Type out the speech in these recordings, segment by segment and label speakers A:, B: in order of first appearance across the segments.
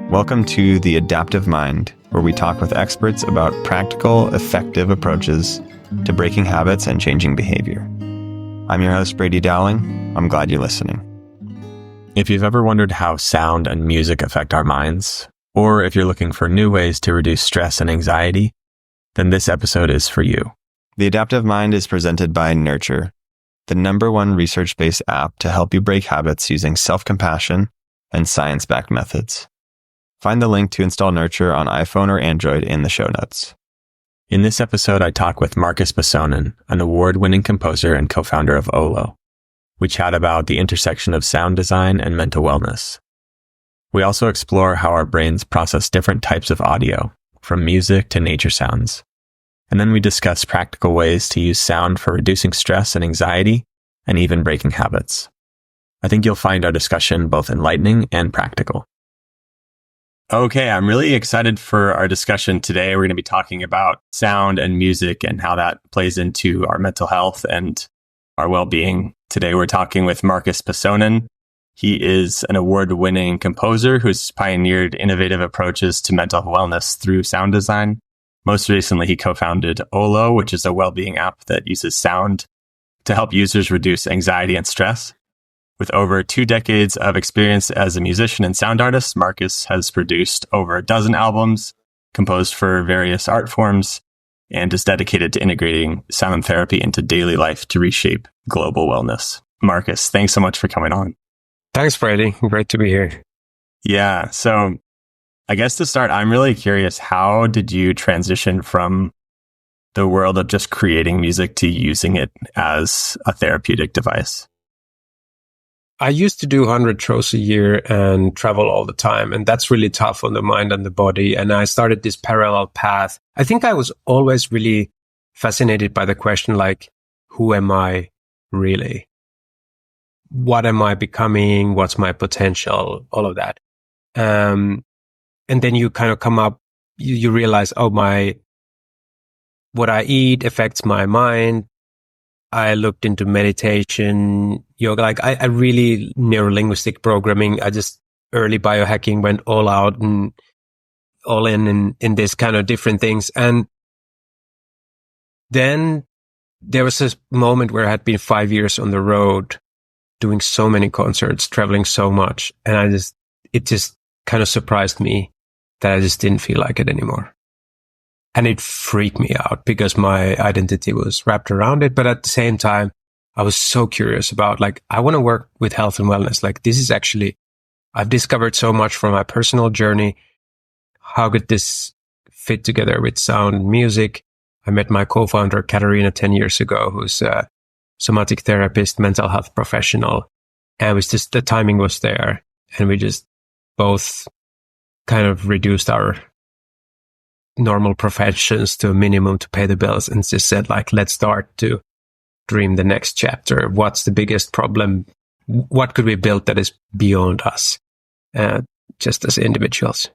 A: Welcome to The Adaptive Mind, where we talk with experts about practical, effective approaches to breaking habits and changing behavior. I'm your host, Brady Dowling. I'm glad you're listening. If you've ever wondered how sound and music affect our minds, or if you're looking for new ways to reduce stress and anxiety, then this episode is for you. The Adaptive Mind is presented by Neurture, the #1 research-based app to help you break habits using self-compassion and science-backed methods. Find the link to install Neurture on iPhone or Android in the show notes. In this episode, I talk with Markus Pesonen, an award-winning composer and co-founder of Olo. We chat about the intersection of sound design and mental wellness. We also explore how our brains process different types of audio, from music to nature sounds. And then we discuss practical ways to use sound for reducing stress and anxiety, and even breaking habits. I think you'll find our discussion both enlightening and practical. Okay, I'm really excited for our discussion today. We're going to be talking about sound and music and how that plays into our mental health and our well-being. Today, we're talking with Markus Pesonen. He is an award-winning composer who's pioneered innovative approaches to mental wellness through sound design. Most recently, he co-founded Olo, which is a well-being app that uses sound to help users reduce anxiety and stress. With over 2 decades of experience as a musician and sound artist, Markus has produced over a dozen albums, composed for various art forms, and is dedicated to integrating sound therapy into daily life to reshape global wellness. Markus, thanks so much for coming on.
B: Thanks, Brady. Great to be here.
A: Yeah, so I guess to start, I'm really curious, how did you transition from the world of just creating music to using it as a therapeutic device?
B: I used to do 100 shows a year and travel all the time, and that's really tough on the mind and the body. And I started this parallel path. I think I was always really fascinated by the question, like, who am I really? What am I becoming? What's my potential? All of that. And then you kind of come up, you realize, what I eat affects my mind. I looked into meditation, yoga, I really neurolinguistic programming. I just early biohacking went all out and all in this kind of different things. And then there was this moment where I had been 5 years on the road doing so many concerts, traveling so much. And it just kind of surprised me that I just didn't feel like it anymore. And it freaked me out because my identity was wrapped around it. But at the same time, I was so curious about, I want to work with health and wellness. This is actually, I've discovered so much from my personal journey. How could this fit together with sound and music? I met my co-founder, Katarina, 10 years ago, who's a somatic therapist, mental health professional. And it was just, the timing was there. And we just both kind of reduced our normal professions to a minimum to pay the bills and just said, let's start to dream the next chapter. What's the biggest problem? What could we build that is beyond us, just as individuals?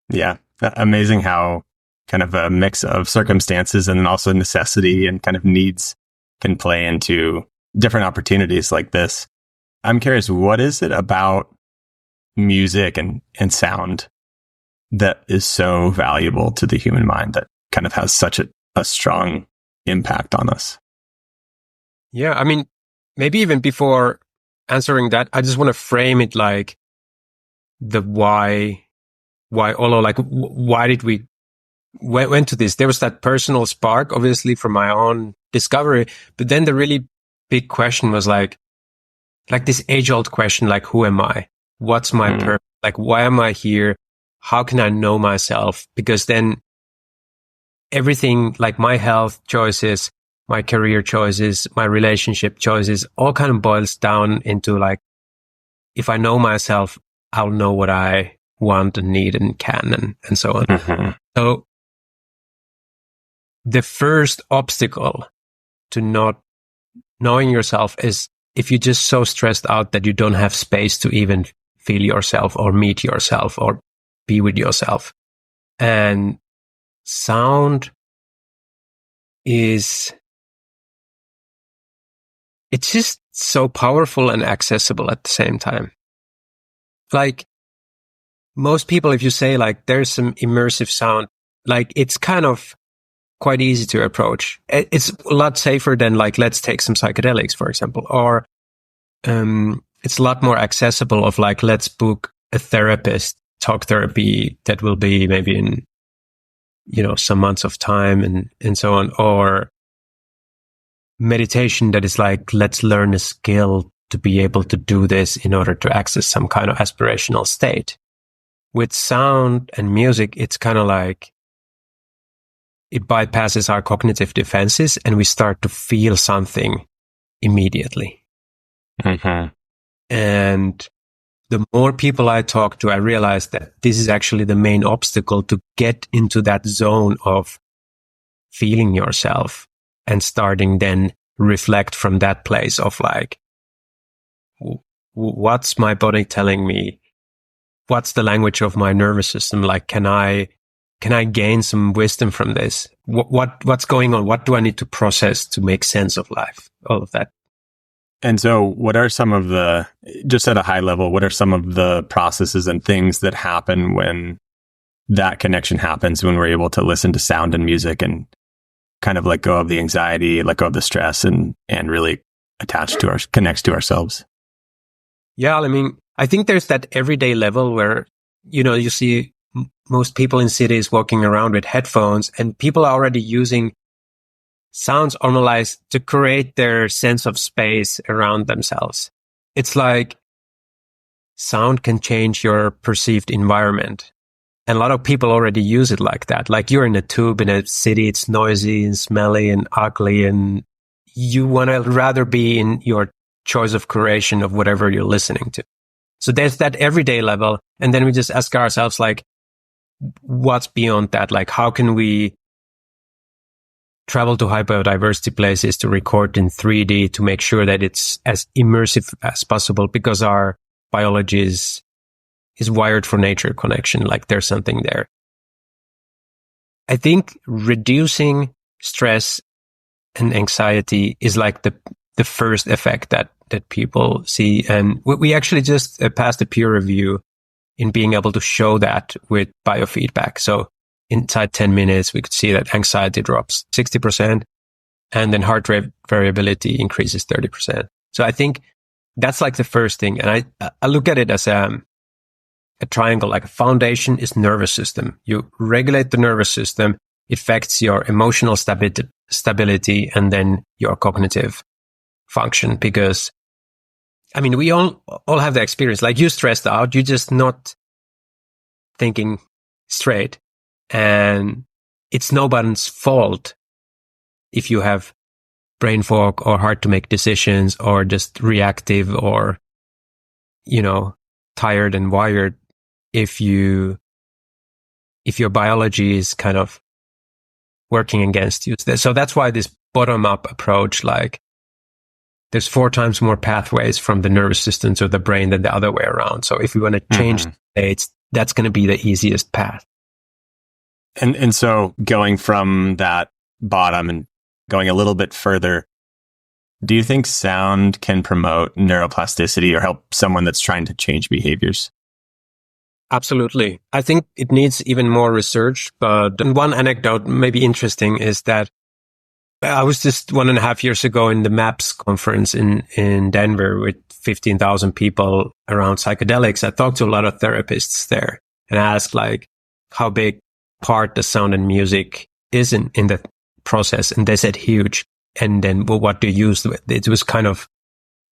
A: Yeah, amazing how kind of a mix of circumstances and then also necessity and kind of needs can play into different opportunities like this. I'm curious, what is it about music and sound that is so valuable to the human mind that kind of has such a strong impact on us?
B: Yeah, I mean, maybe even before answering that, I just want to frame it like the why Olo, why did we went to this? There was that personal spark, obviously, from my own discovery, but then the really big question was like this age-old question, who am I? What's my purpose? Why am I here? How can I know myself? Because then everything, my health choices, my career choices, my relationship choices, all kind of boils down into if I know myself, I'll know what I want and need and can and so on. Mm-hmm. So the first obstacle to not knowing yourself is if you're just so stressed out that you don't have space to even feel yourself or meet yourself or be with yourself. And sound it's just so powerful and accessible at the same time. most people, if you say like there's some immersive sound, like it's kind of quite easy to approach. It's a lot safer than like, let's take some psychedelics, for example, or it's a lot more accessible of like, let's book a therapist, talk therapy that will be maybe in, some months of time and so on, or meditation that is like, let's learn a skill to be able to do this in order to access some kind of aspirational state. With sound and music, it's kind of like it bypasses our cognitive defenses and we start to feel something immediately.
A: Mm-hmm.
B: And the more people I talk to, I realize that this is actually the main obstacle to get into that zone of feeling yourself and starting then reflect from that place of like, what's my body telling me? What's the language of my nervous system? Like, can I gain some wisdom from this? What's going on? What do I need to process to make sense of life? All of that.
A: And so what are some of the, just at a high level, what are some of the processes and things that happen when that connection happens, when we're able to listen to sound and music and kind of let go of the anxiety, let go of the stress and really connects to ourselves?
B: Yeah, I mean, I think there's that everyday level where, you see most people in cities walking around with headphones and people are already using sounds normalized to create their sense of space around themselves. It's like sound can change your perceived environment. And a lot of people already use it like that. Like you're in a tube in a city, it's noisy and smelly and ugly, and you want to rather be in your choice of creation of whatever you're listening to. So there's that everyday level. And then we just ask ourselves, like, what's beyond that? Like, how can we travel to hyperdiversity places to record in 3D to make sure that it's as immersive as possible, because our biology is wired for nature connection. Like there's something there. I think reducing stress and anxiety is like the first effect that people see. And we actually just passed a peer review in being able to show that with biofeedback. So inside 10 minutes, we could see that anxiety drops 60% and then heart rate variability increases 30%. So I think that's like the first thing. And I look at it as a triangle, like a foundation is nervous system. You regulate the nervous system, it affects your emotional stability and then your cognitive function. Because, I mean, we all have the experience, like you stressed out, you're just not thinking straight. And it's nobody's fault if you have brain fog or hard to make decisions or just reactive or, tired and wired. If your biology is kind of working against you. So that's why this bottom-up approach, like there's 4 times more pathways from the nervous system to the brain than the other way around. So if we want to change states, that's going to be the easiest path.
A: And so going from that bottom and going a little bit further, do you think sound can promote neuroplasticity or help someone that's trying to change behaviors?
B: Absolutely. I think it needs even more research. But one anecdote maybe interesting is that I was just 1.5 years ago in the MAPS conference in Denver with 15,000 people around psychedelics. I talked to a lot of therapists there and I asked like how big part the sound and music is in the process. And they said huge. And then, well, what do you use? It was kind of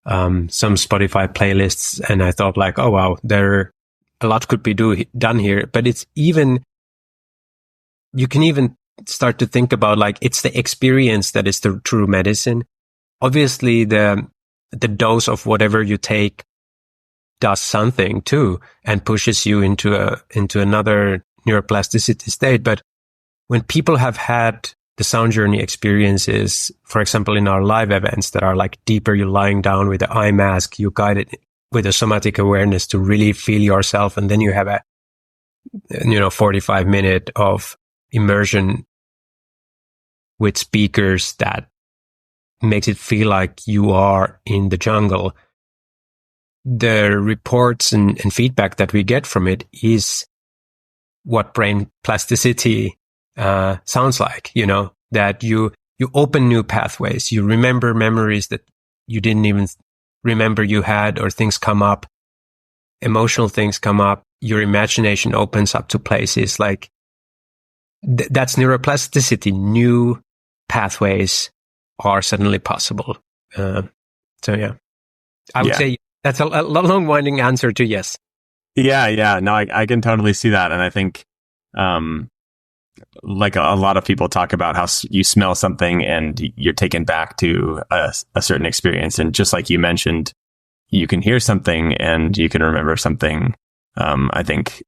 B: some Spotify playlists. And I thought like, oh, wow, a lot could be done here. But it's even, you can even start to think about like, it's the experience that is the true medicine. Obviously, the dose of whatever you take does something too and pushes you into another neuroplasticity state. But when people have had the sound journey experiences, for example, in our live events that are like deeper, you're lying down with the eye mask, you guide it with a somatic awareness to really feel yourself. And then you have a 45-minute of immersion with speakers that makes it feel like you are in the jungle. the reports and feedback that we get from it is what brain plasticity sounds like, that you open new pathways, you remember memories that you didn't even remember you had, or things come up, emotional things come up, your imagination opens up to places like that's neuroplasticity. New pathways are suddenly possible. I would say that's a long winding answer to yes.
A: Yeah. No, I can totally see that. And I think, like a lot of people talk about how you smell something and you're taken back to a certain experience. And just like you mentioned, you can hear something and you can remember something. I think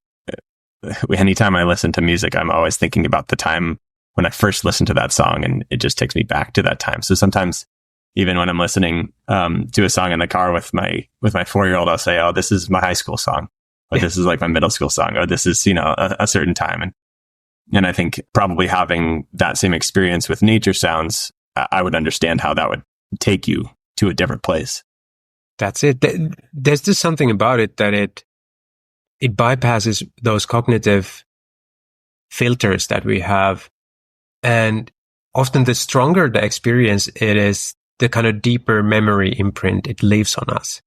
A: anytime I listen to music, I'm always thinking about the time when I first listened to that song, and it just takes me back to that time. So sometimes even when I'm listening to a song in the car with my 4-year-old, I'll say, oh, this is my high school song, or this is like my middle school song, or this is, a certain time. And I think probably having that same experience with nature sounds, I would understand how that would take you to a different place.
B: That's it. There's just something about it that it bypasses those cognitive filters that we have. And often the stronger the experience it is, the kind of deeper memory imprint it leaves on us.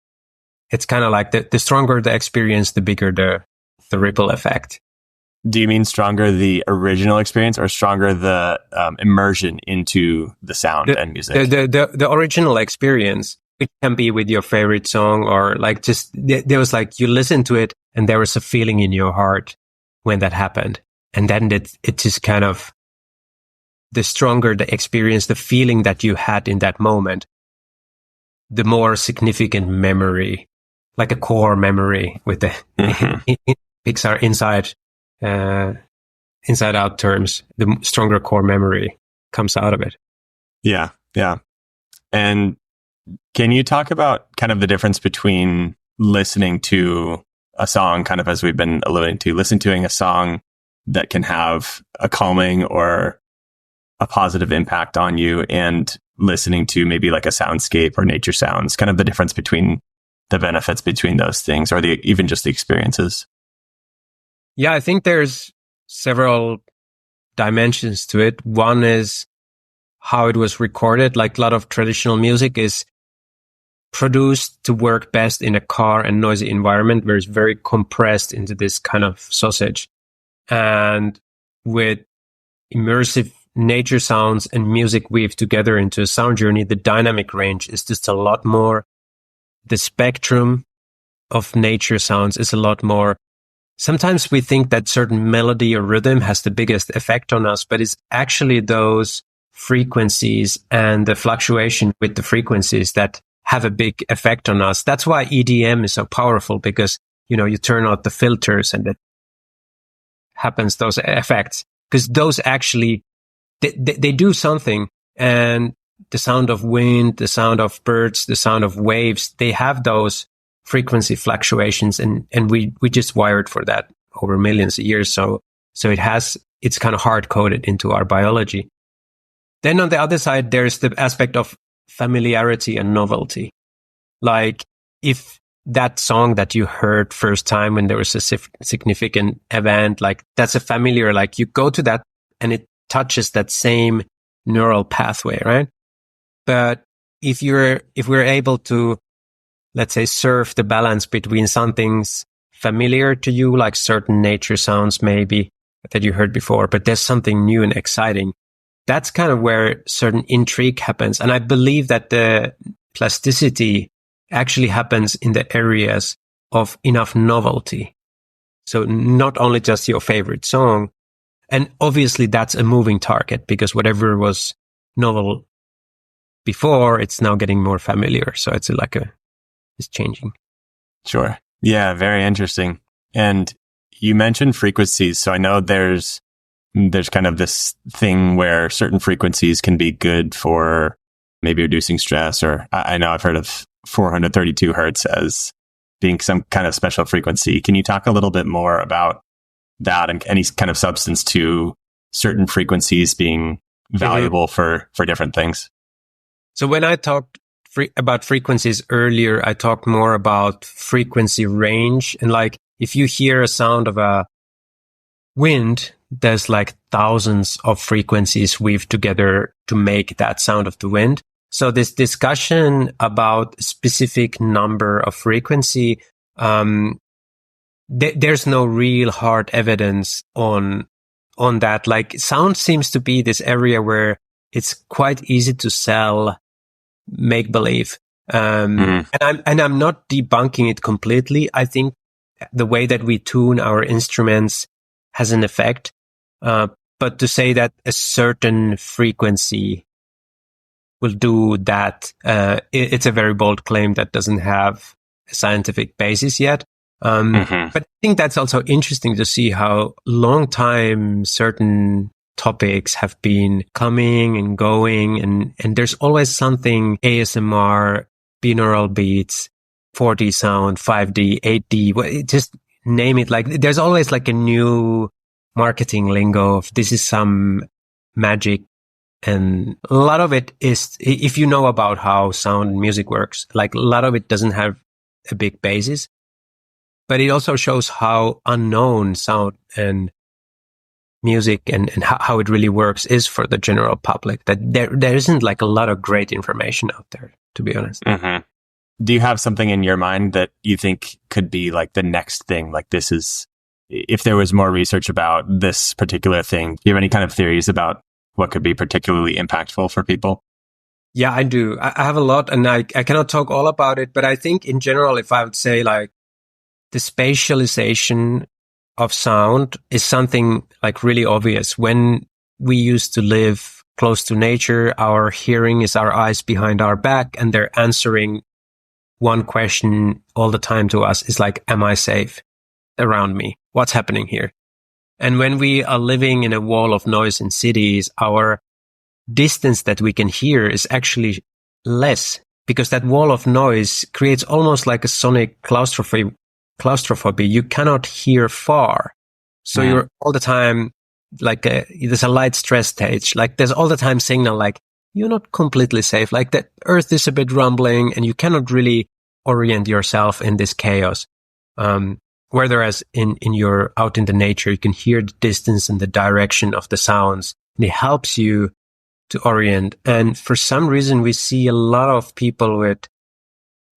B: It's kind of like the stronger the experience, the bigger the ripple effect.
A: Do you mean stronger the original experience, or stronger the immersion into the sound and music?
B: The original experience, it can be with your favorite song, or like just there was like you listen to it and there was a feeling in your heart when that happened, and then it just kind of, the stronger the experience, the feeling that you had in that moment, the more significant memory, like a core memory with the Pixar inside out terms, the stronger core memory comes out of it. Yeah.
A: And can you talk about kind of the difference between listening to a song, kind of as we've been alluding to, listening to a song that can have a calming or a positive impact on you, and listening to maybe like a soundscape or nature sounds, kind of the difference between the benefits between those things, or even just the experiences?
B: Yeah, I think there's several dimensions to it. One is how it was recorded. Like a lot of traditional music is produced to work best in a car and noisy environment where it's very compressed into this kind of sausage. And with immersive nature sounds and music weaved together into a sound journey, the dynamic range is just a lot more. The spectrum of nature sounds is a lot more. Sometimes we think that certain melody or rhythm has the biggest effect on us, but it's actually those frequencies and the fluctuation with the frequencies that have a big effect on us. That's why EDM is so powerful, because, you turn out the filters and it happens, those effects, because those actually, they do something. And the sound of wind, the sound of birds, the sound of waves, they have those frequency fluctuations, and we just wired for that over millions of years. So it's kind of hard coded into our biology. Then on the other side, there's the aspect of familiarity and novelty. Like if that song that you heard first time when there was a significant event, like that's a familiar, like you go to that and it touches that same neural pathway, right? But if we're able to, let's say, surf the balance between something's familiar to you, like certain nature sounds maybe that you heard before, but there's something new and exciting, that's kind of where certain intrigue happens. And I believe that the plasticity actually happens in the areas of enough novelty. So not only just your favorite song, and obviously that's a moving target, because whatever was novel before, it's now getting more familiar. So it's it's changing.
A: Sure. Yeah, very interesting. And you mentioned frequencies. So I know there's kind of this thing where certain frequencies can be good for maybe reducing stress, or I know I've heard of 432 hertz as being some kind of special frequency. Can you talk a little bit more about that and any kind of substance to certain frequencies being valuable for different things?
B: So when I talked about frequencies earlier, I talked more about frequency range. And like, if you hear a sound of a wind, there's like thousands of frequencies weaved together to make that sound of the wind. So this discussion about specific number of frequency, there's no real hard evidence on that. Like, sound seems to be this area it's quite easy to sell make believe. And I'm not debunking it completely. I think the way that we tune our instruments has an effect. But to say that a certain frequency will do that, it's a very bold claim that doesn't have a scientific basis yet. But I think that's also interesting to see how long time certain topics have been coming and going, and there's always something ASMR, binaural beats, 4D sound, 5D, 8D, just name it. Like, there's always like a new marketing lingo of this is some magic. And a lot of it is, if you know about how sound and music works, like a lot of it doesn't have a big basis, but it also shows how unknown sound and music and how it really works is for the general public, that there isn't like a lot of great information out there, to be honest.
A: Do you have something in your mind that you think could be like the next thing? Like, this is, if there was more research about this particular thing, do you have any kind of theories about what could be particularly impactful for people?
B: Yeah, I do. I have a lot, and I cannot talk all about it, but I think in general, if I would say like the spatialization of sound is something like really obvious. When we used to live close to nature, our hearing is our eyes behind our back, and they're answering one question all the time to us is like, am I safe around me? What's happening here? And when we are living in a wall of noise in cities, our distance that we can hear is actually less, because that wall of noise creates almost like a sonic claustrophoby. You cannot hear far. So you're all the time like there's a light stress stage. Like, there's all the time signal like you're not completely safe. Like, the earth is a bit rumbling and you cannot really orient yourself in this chaos. Whereas in you're out in the nature, you can hear the distance and the direction of the sounds, and it helps you to orient. And for some reason, we see a lot of people with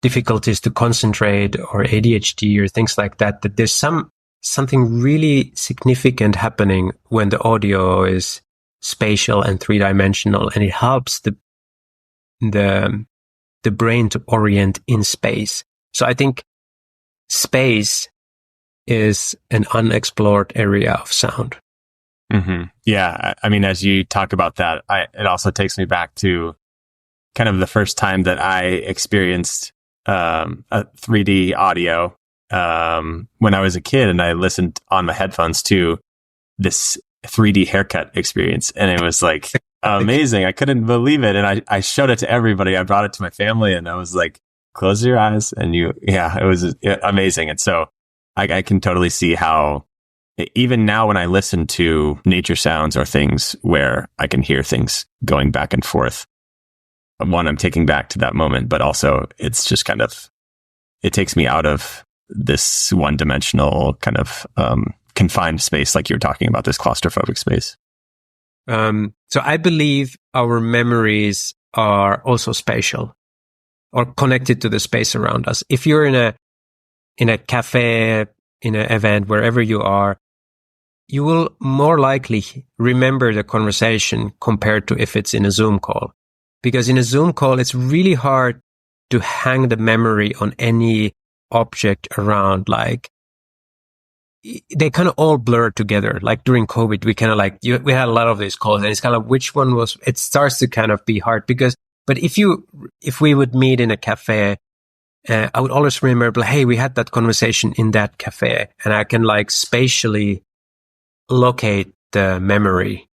B: difficulties to concentrate or ADHD or things like that, that there's something really significant happening when the audio is spatial and three-dimensional, and it helps the brain to orient in space. So I think space is an unexplored area of sound.
A: Yeah. I mean, as you talk about that, it also takes me back to kind of the first time that I experienced a 3D audio when I was a kid, and I listened on my headphones to this 3D haircut experience, and it was like amazing. I couldn't believe it, and I showed it to everybody. I brought it to my family, and I was like, close your eyes, and it was amazing. And so I can totally see how, even now when I listen to nature sounds or things where I can hear things going back and forth, one, I'm taking back to that moment, but also it's just kind of, it takes me out of this one-dimensional kind of confined space, like you're talking about, this claustrophobic space.
B: So I believe our memories are also spatial or connected to the space around us. If you're in a cafe, in an event, wherever you are, you will more likely remember the conversation compared to if it's in a Zoom call. Because in a Zoom call, it's really hard to hang the memory on any object around. Like, they kind of all blur together. Like during COVID, we kind of we had a lot of these calls, and it's kind of which one was, it starts to kind of be hard but if we would meet in a cafe, I would always remember, hey, we had that conversation in that cafe, and I can like spatially locate the memory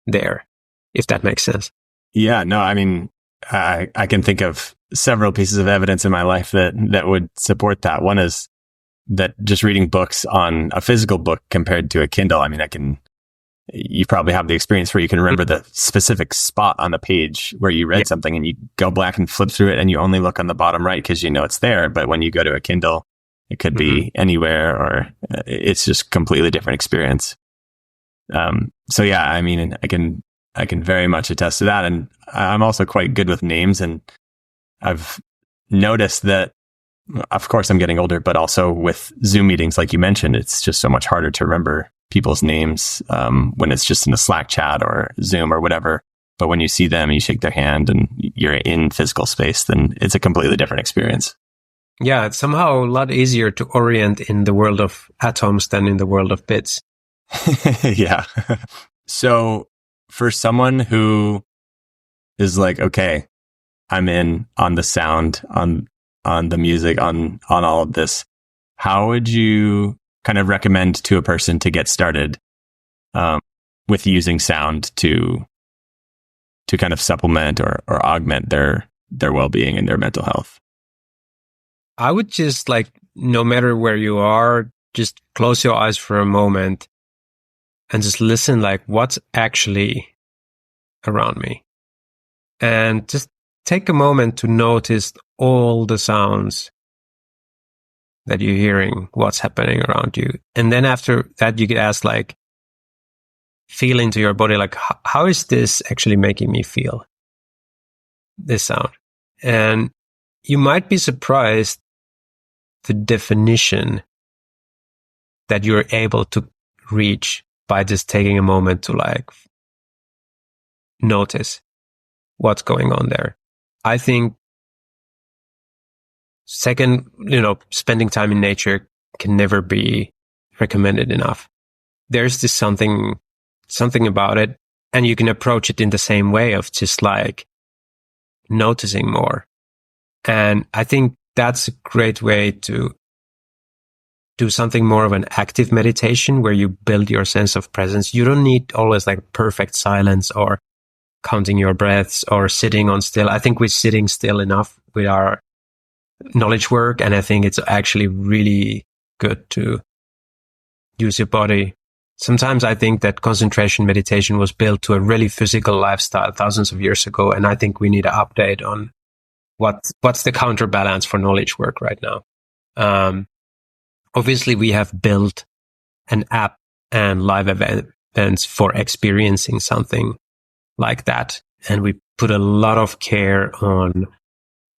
B: there, if that makes sense.
A: Yeah, no, I mean, I can think of several pieces of evidence in my life that would support that. One is that just reading books on a physical book compared to a Kindle, I mean, you probably have the experience where you can remember the specific spot on the page where you read something, and you go back and flip through it, and you only look on the bottom right because you know it's there. But when you go to a Kindle, it could be anywhere, or it's just completely different experience. So yeah, I mean, I can very much attest to that. And I'm also quite good with names, and I've noticed that, of course, I'm getting older, but also with Zoom meetings, like you mentioned, it's just so much harder to remember people's names when it's just in a Slack chat or Zoom or whatever. But when you see them and you shake their hand and you're in physical space, then it's a completely different experience.
B: Yeah, it's somehow a lot easier to orient in the world of atoms than in the world of bits.
A: Yeah. So for someone who is like, okay, I'm in on the sound, on the music, on all of this, how would you kind of recommend to a person to get started with using sound to kind of supplement or augment their well-being and their mental health?
B: I would just, like, no matter where you are, just close your eyes for a moment and just listen, like, what's actually around me? And just take a moment to notice all the sounds that you're hearing, what's happening around you. And then after that, you could ask, like, feel into your body, like, how is this actually making me feel, this sound? And you might be surprised the definition that you're able to reach by just taking a moment to, like, notice what's going on there. I think second, spending time in nature can never be recommended enough. There's this something about it, and you can approach it in the same way of just, like, noticing more. And I think that's a great way to do something more of an active meditation where you build your sense of presence. You don't need always, like, perfect silence or counting your breaths or sitting on still. I think we're sitting still enough with our knowledge work, and I think it's actually really good to use your body. Sometimes I think that concentration meditation was built to a really physical lifestyle thousands of years ago, and I think we need an update on what's the counterbalance for knowledge work right now. Obviously, we have built an app and live events for experiencing something like that, and we put a lot of care on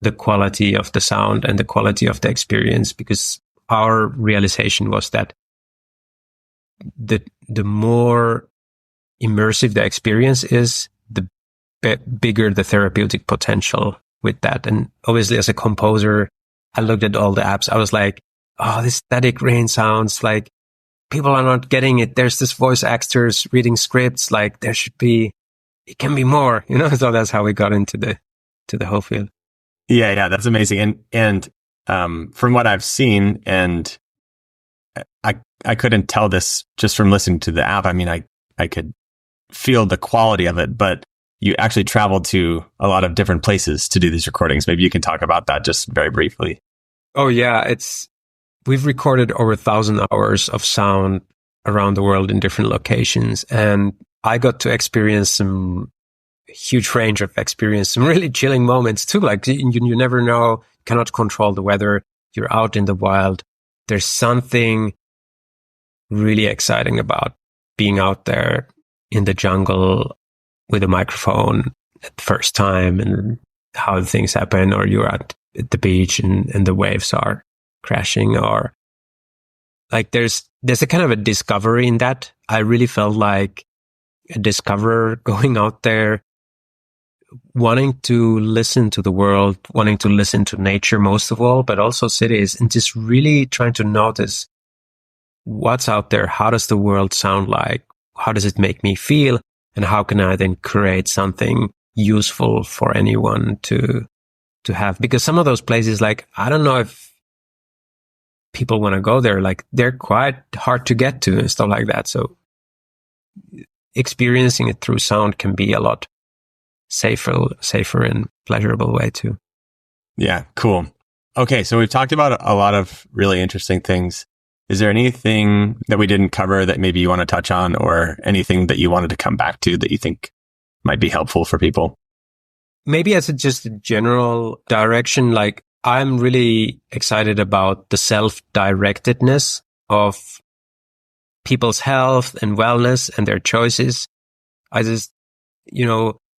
B: the quality of the sound and the quality of the experience, because our realization was that the more immersive the experience is, the bigger the therapeutic potential with that. And obviously, as a composer, I looked at all the apps. I was like, oh, this static rain sounds like people are not getting it. There's this voice actors reading scripts. Like, it can be more, So that's how we got into the whole field.
A: Yeah, that's amazing. And from what I've seen, and I couldn't tell this just from listening to the app. I mean, I could feel the quality of it, but you actually traveled to a lot of different places to do these recordings. Maybe you can talk about that just very briefly.
B: Oh yeah, we've recorded over 1,000 hours of sound around the world in different locations, and I got to experience some huge range of experience, some really chilling moments too. Like, you never know, cannot control the weather. You're out in the wild. There's something really exciting about being out there in the jungle with a microphone at the first time, and how things happen, or you're at the beach and the waves are crashing, or like there's a kind of a discovery in that. I really felt like a discoverer going out there, wanting to listen to the world, wanting to listen to nature most of all, but also cities, and just really trying to notice what's out there. How does the world sound like? How does it make me feel? And how can I then create something useful for anyone to have? Because some of those places, like, I don't know if people want to go there. Like, they're quite hard to get to and stuff like that. So experiencing it through sound can be a lot safer and pleasurable way too.
A: Yeah, cool. Okay, so we've talked about a lot of really interesting things.
C: Is there anything that we didn't cover that maybe you want to touch on, or anything that you wanted to come back to that you think might be helpful for people?
B: Maybe as just a general direction, like I'm really excited about the self-directedness of people's health and wellness and their choices. I just,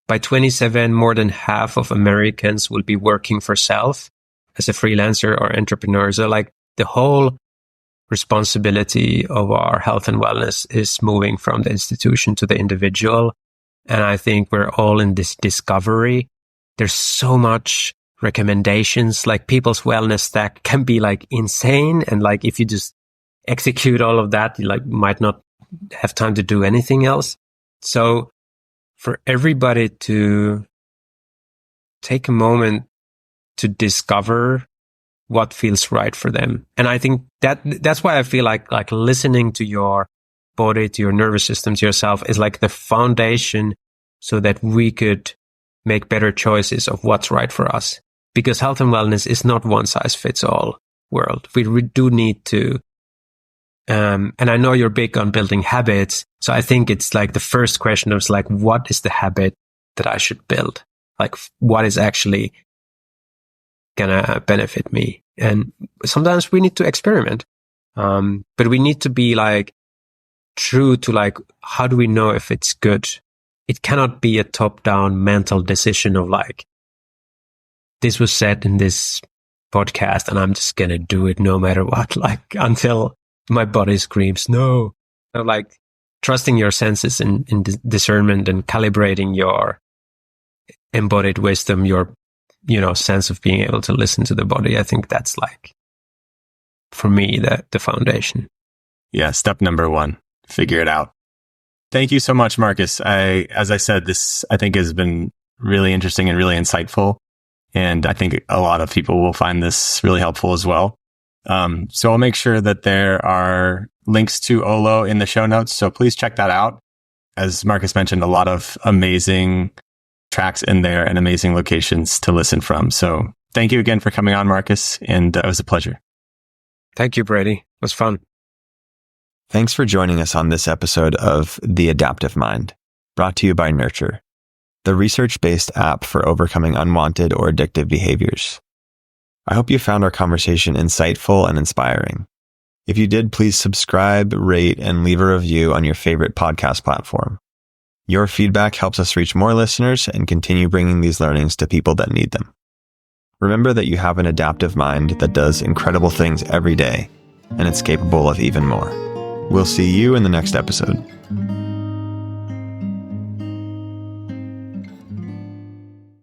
B: by 27, more than half of Americans will be working for self as a freelancer or entrepreneur. So like the whole responsibility of our health and wellness is moving from the institution to the individual. And I think we're all in this discovery. There's so much recommendations, like people's wellness stack can be like insane. And like, if you just execute all of that, you like might not have time to do anything else. So for everybody to take a moment to discover what feels right for them. And I think that's why I feel like listening to your body, to your nervous system, to yourself is like the foundation so that we could make better choices of what's right for us. Because health and wellness is not one size fits all world. We do need to, and I know you're big on building habits. So I think it's like the first question is like, what is the habit that I should build? Like, what is actually gonna benefit me? And sometimes we need to experiment. But we need to be like true to like, how do we know if it's good? It cannot be a top-down mental decision of like, this was said in this podcast and I'm just gonna do it no matter what, like until my body screams no. So like trusting your senses in discernment and calibrating your embodied wisdom, your sense of being able to listen to the body. I think that's like, for me, the foundation.
C: Yeah. Step number 1, figure it out. Thank you so much, Markus. As I said, this I think has been really interesting and really insightful. And I think a lot of people will find this really helpful as well. So I'll make sure that there are links to Olo in the show notes. So please check that out. As Markus mentioned, a lot of amazing tracks in there and amazing locations to listen from. So thank you again for coming on, Markus. And it was a pleasure.
B: Thank you, Brady. It was fun.
A: Thanks for joining us on this episode of The Adaptive Mind, brought to you by Neurture, the research-based app for overcoming unwanted or addictive behaviors. I hope you found our conversation insightful and inspiring. If you did, please subscribe, rate, and leave a review on your favorite podcast platform. Your feedback helps us reach more listeners and continue bringing these learnings to people that need them. Remember that you have an adaptive mind that does incredible things every day, and it's capable of even more. We'll see you in the next episode.